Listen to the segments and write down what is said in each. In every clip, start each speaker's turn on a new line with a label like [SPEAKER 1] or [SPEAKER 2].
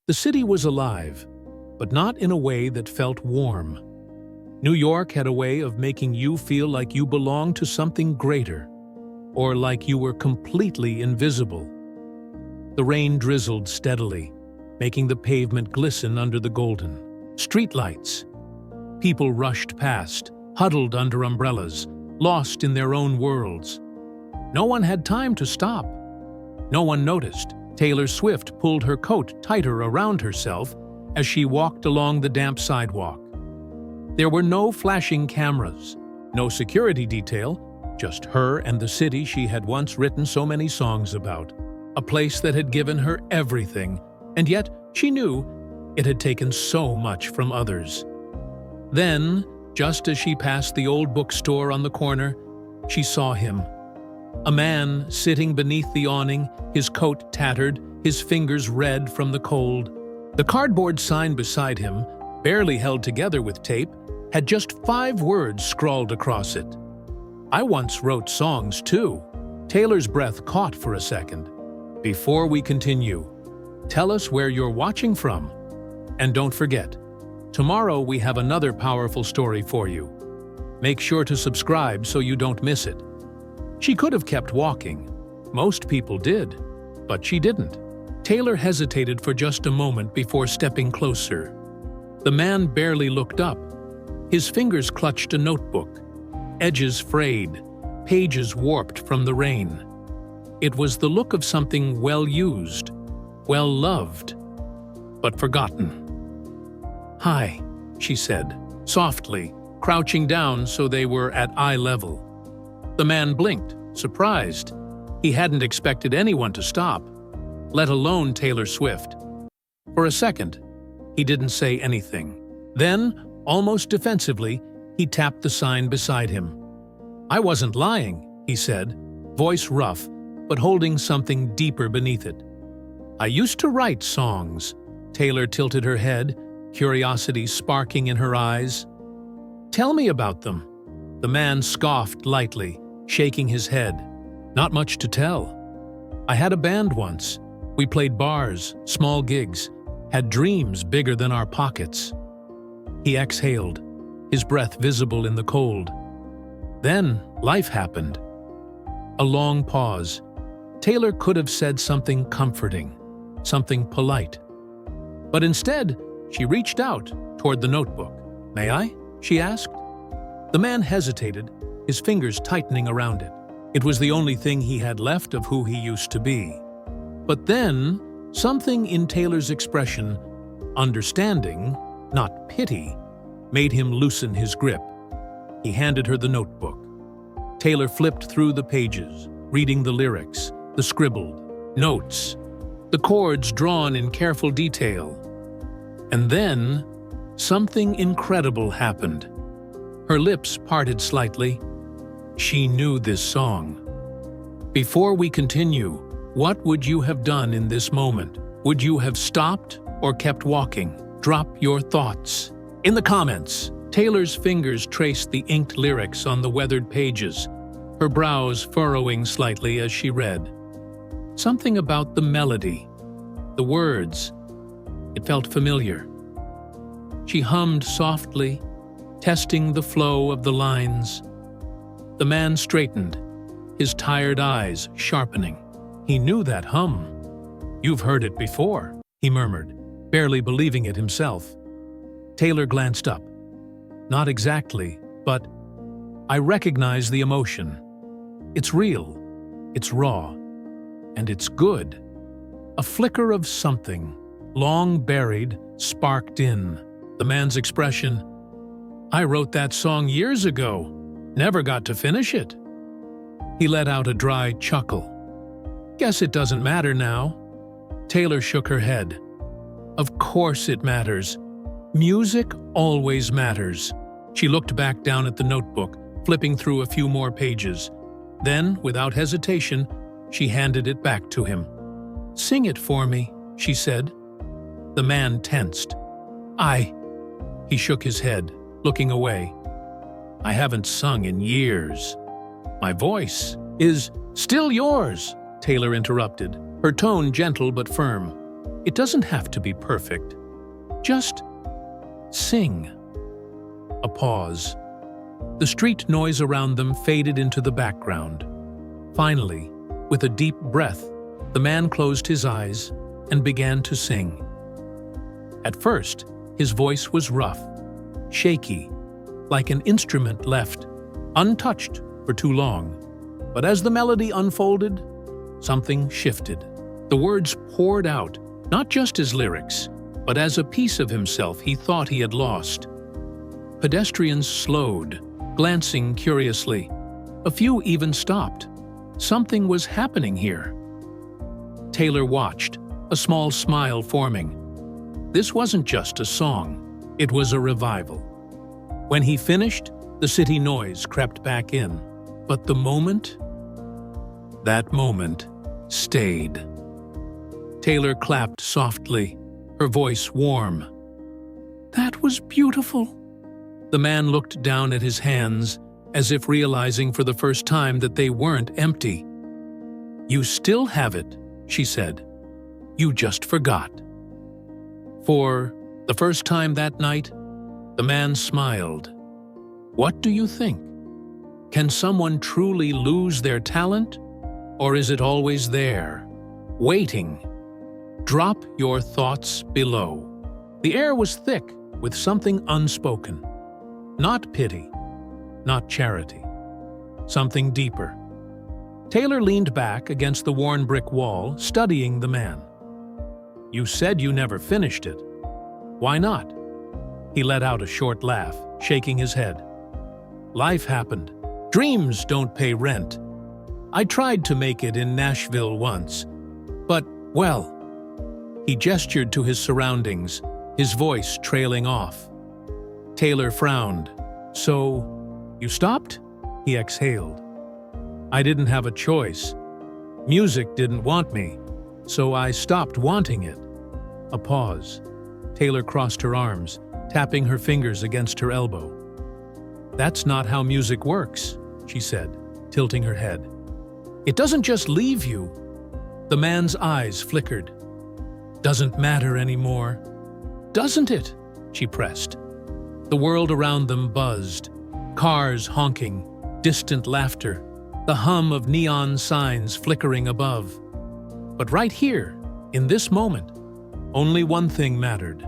[SPEAKER 1] The city was alive, but not in a way that felt warm. New York had a way of making you feel like you belonged to something greater, or like you were completely invisible. The rain drizzled steadily, making the pavement glisten under the golden streetlights. People rushed past, huddled under umbrellas, lost in their own worlds. No one had time to stop. No one noticed. Taylor Swift pulled her coat tighter around herself as she walked along the damp sidewalk. There were no flashing cameras, no security detail, just her and the city she had once written so many songs about. A place that had given her everything, and yet she knew it had taken so much from others. Then, just as she passed the old bookstore on the corner, she saw him. A man sitting beneath the awning, his coat tattered, his fingers red from the cold. The cardboard sign beside him, barely held together with tape, had just 5 words scrawled across it. "I once wrote songs too." Taylor's breath caught for a second. "Before we continue, tell us where you're watching from. And don't forget, tomorrow we have another powerful story for you. Make sure to subscribe so you don't miss it." She could have kept walking. Most people did, but she didn't. Taylor hesitated for just a moment before stepping closer. The man barely looked up. His fingers clutched a notebook, edges frayed, pages warped from the rain. It was the look of something well-used, well-loved, but forgotten. "Hi," she said, softly, crouching down so they were at eye level. The man blinked, surprised. He hadn't expected anyone to stop, let alone Taylor Swift. For a second, he didn't say anything. Then, almost defensively, he tapped the sign beside him. "I wasn't lying," he said, voice rough, but holding something deeper beneath it. "I used to write songs." Taylor tilted her head, curiosity sparking in her eyes. "Tell me about them." The man scoffed lightly, shaking his head. "Not much to tell. I had a band once. We played bars, small gigs, had dreams bigger than our pockets." He exhaled, his breath visible in the cold. Then life happened. A long pause. Taylor could have said something comforting, something polite. But instead, she reached out toward the notebook. "May I?" she asked. The man hesitated, his fingers tightening around it. It was the only thing he had left of who he used to be. But then, something in Taylor's expression, understanding, not pity, made him loosen his grip. He handed her the notebook. Taylor flipped through the pages, reading the lyrics, the scribbled notes, the chords drawn in careful detail. And then, something incredible happened. Her lips parted slightly. She knew this song. "Before we continue, what would you have done in this moment? Would you have stopped or kept walking? Drop your thoughts in the comments." Taylor's fingers traced the inked lyrics on the weathered pages, her brows furrowing slightly as she read. Something about the melody, the words. It felt familiar. She hummed softly, testing the flow of the lines. The man straightened, his tired eyes sharpening. He knew that hum. "You've heard it before," he murmured, barely believing it himself. Taylor glanced up. "Not exactly, but I recognize the emotion. It's real, it's raw, and it's good." A flicker of something, long buried, sparked in. The man's expression, "I wrote that song years ago. Never got to finish it." He let out a dry chuckle. "Guess it doesn't matter now." Taylor shook her head. "Of course it matters. Music always matters." She looked back down at the notebook, flipping through a few more pages. Then, without hesitation, she handed it back to him. "Sing it for me," she said. The man tensed. He shook his head, looking away. "I haven't sung in years. My voice is still yours," Taylor interrupted, her tone gentle but firm. It doesn't have to be perfect. Just sing. A pause. The street noise around them faded into the background. Finally, with a deep breath, the man closed his eyes and began to sing. At first, his voice was rough, shaky, like an instrument left untouched for too long. But as the melody unfolded, something shifted. The words poured out, not just as lyrics, but as a piece of himself he thought he had lost. Pedestrians slowed, glancing curiously. A few even stopped. Something was happening here. Taylor watched, a small smile forming. This wasn't just a song, it was a revival. When he finished, the city noise crept back in. But the moment? That moment stayed. Taylor clapped softly, her voice warm. "That was beautiful." The man looked down at his hands, as if realizing for the first time that they weren't empty. "You still have it," she said. "You just forgot." For the first time that night, the man smiled. What do you think? Can someone truly lose their talent? Or is it always there, waiting? Drop your thoughts below. The air was thick with something unspoken. Not pity, not charity. Something deeper. Taylor leaned back against the worn brick wall, studying the man. "You said you never finished it. Why not?" He let out a short laugh, shaking his head. "Life happened. Dreams don't pay rent. I tried to make it in Nashville once, but, well..." He gestured to his surroundings, his voice trailing off. Taylor frowned. "So, you stopped?" He exhaled. "I didn't have a choice. Music didn't want me, so I stopped wanting it." A pause. Taylor crossed her arms, tapping her fingers against her elbow. "That's not how music works," she said, tilting her head. "It doesn't just leave you." The man's eyes flickered. "Doesn't matter anymore." "Doesn't it?" she pressed. The world around them buzzed. Cars honking, distant laughter, the hum of neon signs flickering above. But right here, in this moment, only one thing mattered.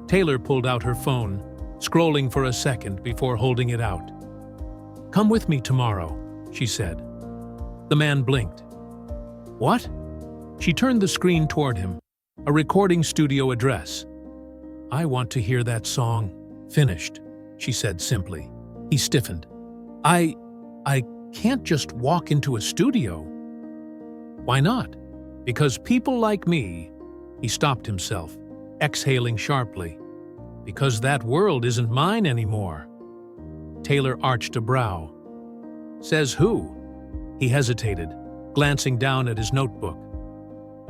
[SPEAKER 1] Taylor pulled out her phone, scrolling for a second before holding it out. "Come with me tomorrow," she said. The man blinked. "What?" She turned the screen toward him, a recording studio address. "I want to hear that song finished," she said simply. He stiffened. I can't just walk into a studio." "Why not?" "Because people like me..." He stopped himself, exhaling sharply. "Because that world isn't mine anymore." Taylor arched a brow. "Says who?" He hesitated, glancing down at his notebook.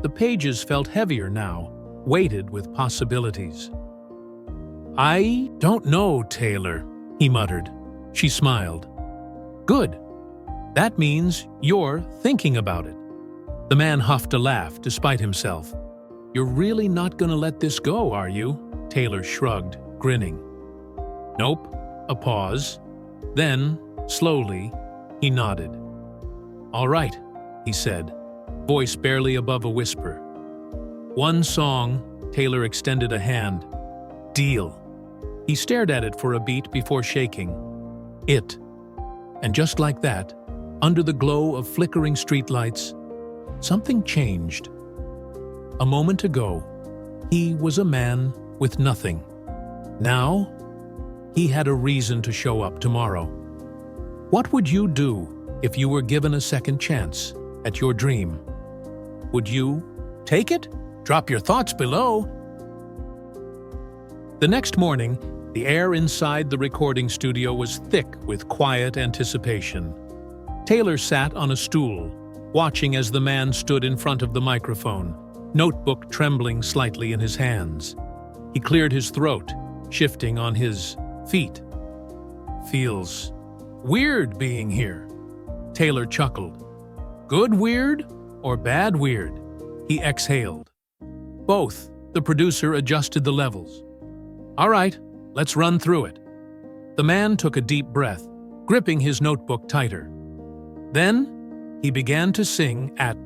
[SPEAKER 1] The pages felt heavier now, weighted with possibilities. "I don't know, Taylor," he muttered. She smiled. "Good. That means you're thinking about it." The man huffed a laugh despite himself. "You're really not gonna let this go, are you?" Taylor shrugged, grinning. "Nope." A pause. Then, slowly, he nodded. "All right," he said, voice barely above a whisper. "One song," Taylor extended a hand. "Deal." He stared at it for a beat before shaking. "It." And just like that, under the glow of flickering streetlights, something changed. A moment ago, he was a man with nothing. Now, he had a reason to show up tomorrow. What would you do if you were given a second chance at your dream? Would you take it? Drop your thoughts below. The next morning, the air inside the recording studio was thick with quiet anticipation. Taylor sat on a stool, watching as the man stood in front of the microphone, notebook trembling slightly in his hands. He cleared his throat, shifting on his feet. "Feels weird being here." Taylor chuckled. "Good weird or bad weird?" He exhaled. Both. The producer adjusted the levels. All right, let's run through it. The man took a deep breath, gripping his notebook tighter. Then, he began to sing. At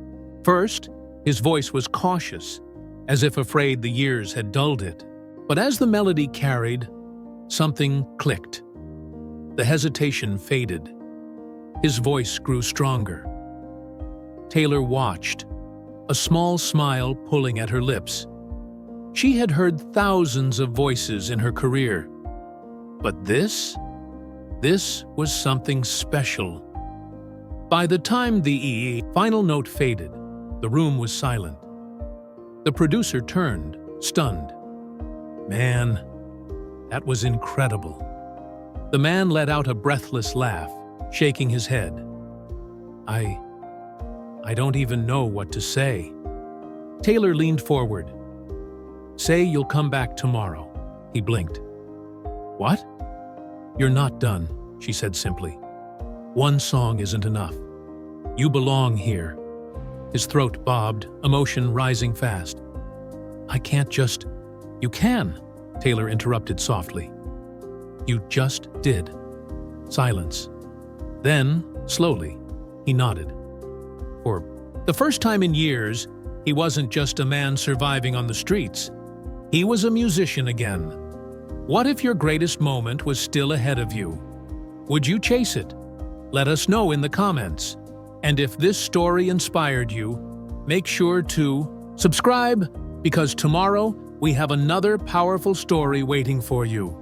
[SPEAKER 1] first, his voice was cautious, as if afraid the years had dulled it. But as the melody carried, something clicked. The hesitation faded. His voice grew stronger. Taylor watched, a small smile pulling at her lips. She had heard thousands of voices in her career. But this was something special. By the time the final note faded, the room was silent. The producer turned, stunned. Man, that was incredible. The man let out a breathless laugh, shaking his head. I don't even know what to say. Taylor leaned forward. Say you'll come back tomorrow. He blinked. What? You're not done, she said simply. One song isn't enough. You belong here. His throat bobbed, emotion rising fast. I can't just... You can, Taylor interrupted softly. You just did. Silence. Then, slowly, he nodded. For the first time in years, he wasn't just a man surviving on the streets. He was a musician again. What if your greatest moment was still ahead of you? Would you chase it? Let us know in the comments. And if this story inspired you, make sure to subscribe, because tomorrow we have another powerful story waiting for you.